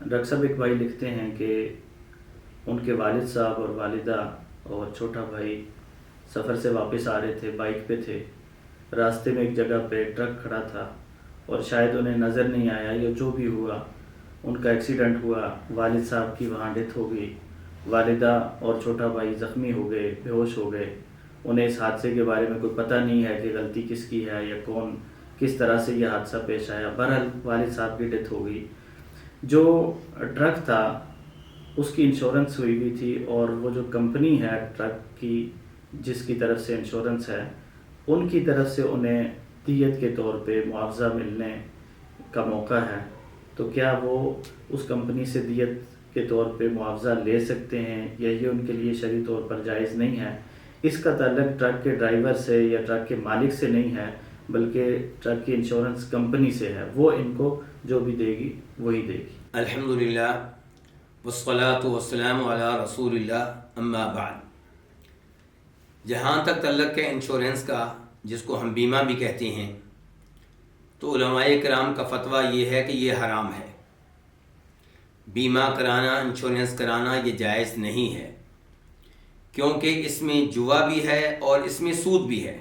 Doctor صاحب ایک بھائی لکھتے ہیں کہ ان کے والد صاحب اور والدہ اور چھوٹا بھائی سفر سے واپس آ رہے تھے، بائک پہ تھے، راستے میں ایک جگہ پہ ٹرک کھڑا تھا اور شاید انہیں نظر نہیں آیا یا جو بھی ہوا، ان کا ایکسیڈنٹ ہوا، والد صاحب کی وہاں ڈیتھ ہو گئی، والدہ اور چھوٹا بھائی زخمی ہو گئے، بے ہوش ہو گئے۔ انہیں اس حادثے کے بارے میں کوئی پتہ نہیں ہے کہ غلطی کس کی ہے یا کون کس طرح سے یہ حادثہ پیش آیا۔ بہرحال والد صاحب کی ڈیتھ ہو گئی۔ جو ٹرک تھا اس کی انشورنس ہوئی ہوئی تھی، اور وہ جو کمپنی ہے ٹرک کی جس کی طرف سے انشورنس ہے، ان کی طرف سے انہیں دیت کے طور پہ معاوضہ ملنے کا موقع ہے، تو کیا وہ اس کمپنی سے دیت کے طور پہ معاوضہ لے سکتے ہیں یا یہ ان کے لیے شرعی طور پر جائز نہیں ہے؟ اس کا تعلق ٹرک کے ڈرائیور سے یا ٹرک کے مالک سے نہیں ہے، بلکہ ٹرک کی انشورنس کمپنی سے ہے، وہ ان کو جو بھی دے گی وہی دے گی۔ الحمدللہ والصلاة والسلام علی رسول اللہ، اما بعد۔ جہاں تک تعلق ہے انشورنس کا، جس کو ہم بیمہ بھی کہتے ہیں، تو علماء کرام کا فتویٰ یہ ہے کہ یہ حرام ہے۔ بیمہ کرانا، انشورنس کرانا یہ جائز نہیں ہے، کیونکہ اس میں جوا بھی ہے اور اس میں سود بھی ہے،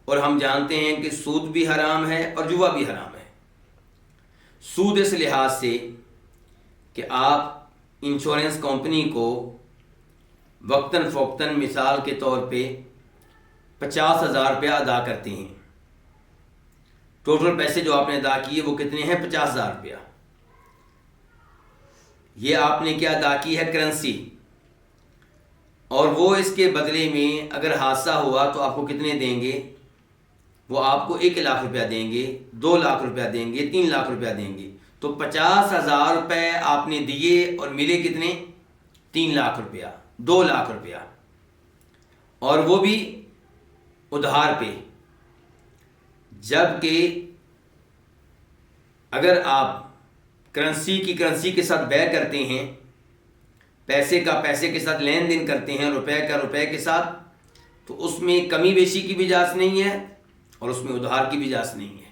اور ہم جانتے ہیں کہ سود بھی حرام ہے اور جوا بھی حرام ہے۔ سود اس لحاظ سے کہ آپ انشورنس کمپنی کو وقتاً فوقتاً مثال کے طور پہ 50,000 روپیہ ادا کرتے ہیں۔ ٹوٹل پیسے جو آپ نے ادا کیے وہ کتنے ہیں؟ 50,000 روپیہ۔ یہ آپ نے کیا ادا کی ہے؟ کرنسی۔ اور وہ اس کے بدلے میں اگر حادثہ ہوا تو آپ کو کتنے دیں گے؟ وہ آپ کو 1 لاکھ روپیہ دیں گے، 2 لاکھ روپیہ دیں گے، 3 لاکھ روپیہ دیں گے۔ تو 50,000 روپے آپ نے دیے اور ملے کتنے؟ 3 لاکھ روپیہ، 2 لاکھ روپیہ، اور وہ بھی ادھار پہ۔ جبکہ اگر آپ کرنسی کے ساتھ بیع کرتے ہیں، پیسے کا پیسے کے ساتھ لین دین کرتے ہیں، روپے کا روپے کے ساتھ، تو اس میں کمی بیشی کی بھی اجازت نہیں ہے اور اس میں ادھار کی بھی اجازت نہیں ہے۔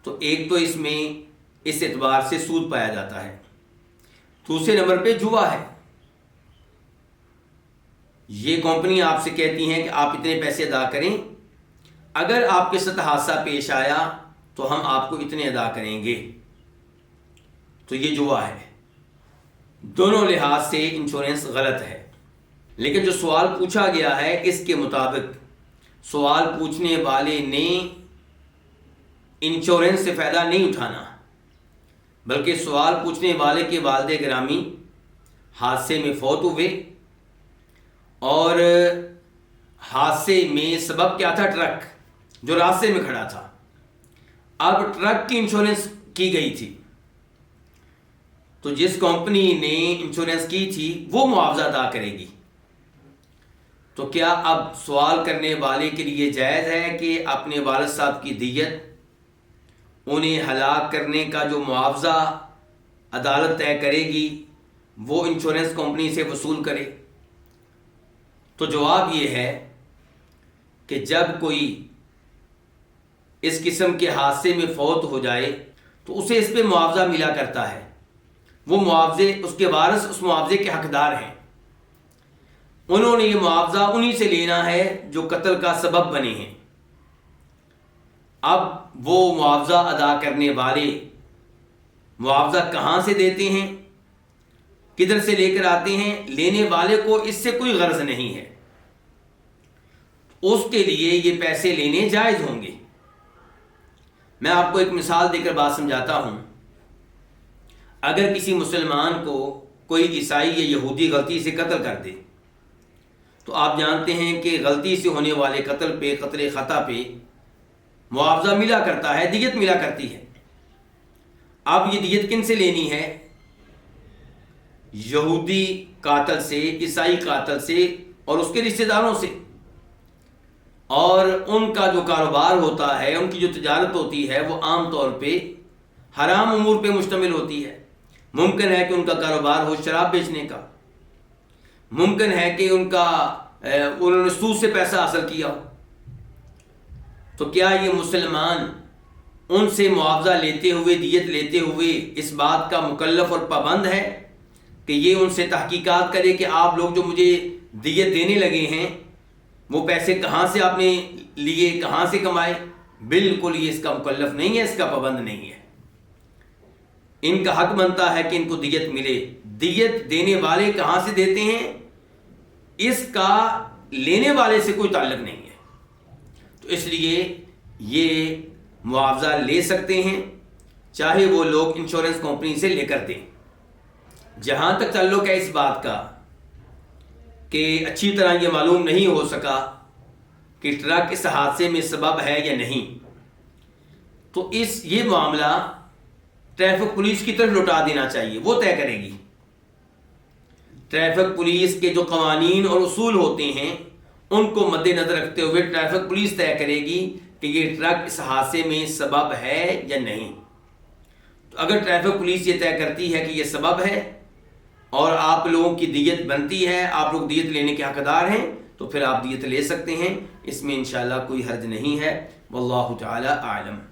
تو ایک تو اس میں اس اعتبار سے سود پایا جاتا ہے۔ دوسرے نمبر پہ جوا ہے۔ یہ کمپنی آپ سے کہتی ہیں کہ آپ اتنے پیسے ادا کریں، اگر آپ کے ساتھ حادثہ پیش آیا تو ہم آپ کو اتنے ادا کریں گے، تو یہ جوا ہے۔ دونوں لحاظ سے انشورنس غلط ہے۔ لیکن جو سوال پوچھا گیا ہے اس کے مطابق سوال پوچھنے والے نے انشورنس سے فائدہ نہیں اٹھانا، بلکہ سوال پوچھنے والے کے والد گرامی حادثے میں فوت ہوئے، اور حادثے میں سبب کیا تھا؟ ٹرک جو راستے میں کھڑا تھا۔ اب ٹرک کی انشورنس کی گئی تھی، تو جس کمپنی نے انشورنس کی تھی وہ معاوضہ ادا کرے گی۔ تو کیا اب سوال کرنے والے کے لیے جائز ہے کہ اپنے والد صاحب کی دیت، انہیں ہلاک کرنے کا جو معاوضہ عدالت طے کرے گی وہ انشورنس کمپنی سے وصول کرے؟ تو جواب یہ ہے کہ جب کوئی اس قسم کے حادثے میں فوت ہو جائے تو اسے اس پہ معاوضہ ملا کرتا ہے۔ وہ معاوضے، اس کے وارث اس معاوضے کے حقدار ہیں۔ انہوں نے یہ معاوضہ انہی سے لینا ہے جو قتل کا سبب بنے ہیں۔ اب وہ معاوضہ ادا کرنے والے معاوضہ کہاں سے دیتے ہیں، کدھر سے لے کر آتے ہیں؟ لینے والے کو اس سے کوئی غرض نہیں ہے، اس کے لیے یہ پیسے لینے جائز ہوں گے۔ میں آپ کو ایک مثال دے کر بات سمجھاتا ہوں۔ اگر کسی مسلمان کو کوئی عیسائی یا یہودی غلطی سے قتل کر دے، تو آپ جانتے ہیں کہ غلطی سے ہونے والے قتل پہ، قتل خطا پہ معاوضہ ملا کرتا ہے، دیت ملا کرتی ہے۔ اب یہ دیت کن سے لینی ہے؟ یہودی قاتل سے، عیسائی قاتل سے اور اس کے رشتہ داروں سے۔ اور ان کا جو کاروبار ہوتا ہے، ان کی جو تجارت ہوتی ہے، وہ عام طور پہ حرام امور پہ مشتمل ہوتی ہے۔ ممکن ہے کہ ان کا کاروبار ہو شراب بیچنے کا، ممکن ہے کہ انہوں نے سود سے پیسہ حاصل کیا ہو۔ تو کیا یہ مسلمان ان سے معاوضہ لیتے ہوئے، دیت لیتے ہوئے اس بات کا مکلف اور پابند ہے کہ یہ ان سے تحقیقات کرے کہ آپ لوگ جو مجھے دیت دینے لگے ہیں وہ پیسے کہاں سے آپ نے لیے، کہاں سے کمائے. بالکل یہ اس کا مکلف نہیں ہے، اس کا پابند نہیں ہے. ان کا حق بنتا ہے کہ ان کو دیت ملے. دیت دینے والے کہاں سے دیتے ہیں اس کا لینے والے سے کوئی تعلق نہیں ہے. تو اس لیے یہ معاوضہ لے سکتے ہیں، چاہے وہ لوگ انشورنس کمپنی سے لے کر دیں. جہاں تک تعلق ہے اس بات کا کہ اچھی طرح یہ معلوم نہیں ہو سکا کہ ٹرک اس حادثے میں سبب ہے یا نہیں، تو یہ معاملہ ٹریفک پولیس کی طرف لوٹا دینا چاہیے، وہ طے کرے گی. ٹریفک پولیس کے جو قوانین اور اصول ہوتے ہیں ان کو مد نظر رکھتے ہوئے ٹریفک پولیس طے کرے گی کہ یہ ٹرک اس حادثے میں سبب ہے یا نہیں. تو اگر ٹریفک پولیس یہ طے کرتی ہے کہ یہ سبب ہے اور آپ لوگوں کی دیت بنتی ہے، آپ لوگ دیت لینے کے حقدار ہیں، تو پھر آپ دیت لے سکتے ہیں. اس میں انشاءاللہ کوئی حرج نہیں ہے. واللہ تعالی اعلم.